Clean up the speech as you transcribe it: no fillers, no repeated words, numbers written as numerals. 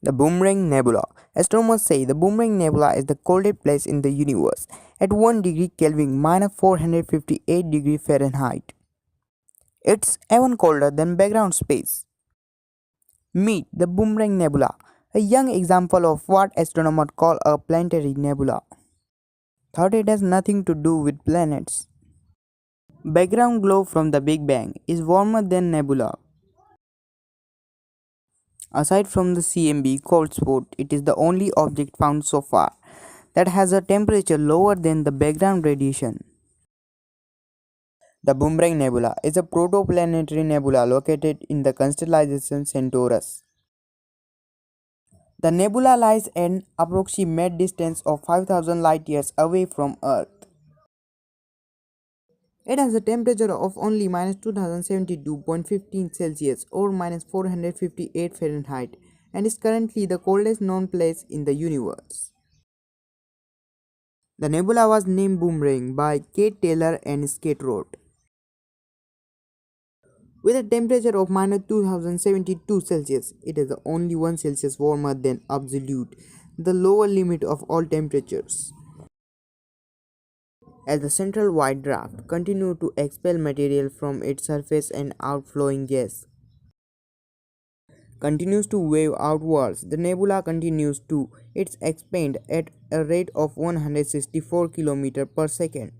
The Boomerang Nebula. Astronomers say the Boomerang Nebula is the coldest place in the universe at 1 degree Kelvin minus 458 degree Fahrenheit. It's even colder than background space. Meet the Boomerang Nebula, a young example of what astronomers call a planetary nebula. Thought it has nothing to do with planets. Background glow from the Big Bang is warmer than nebula. Aside from the CMB cold spot, it is the only object found so far that has a temperature lower than the background radiation. The Boomerang Nebula is a protoplanetary nebula located in the constellation Centaurus. The nebula lies an approximate distance of 5,000 light years away from Earth. It has a temperature of only minus 2072.15 Celsius or minus 458 Fahrenheit and is currently the coldest known place in the universe. The nebula was named Boomerang by Kate Taylor and Skate wrote. With a temperature of minus 2072 Celsius, it is the only 1 Celsius warmer than absolute, the lower limit of all temperatures. As the central white dwarf continues to expel material from its surface and outflowing gas continues to wave outwards, the nebula continues to its expand at a rate of 164 km per second.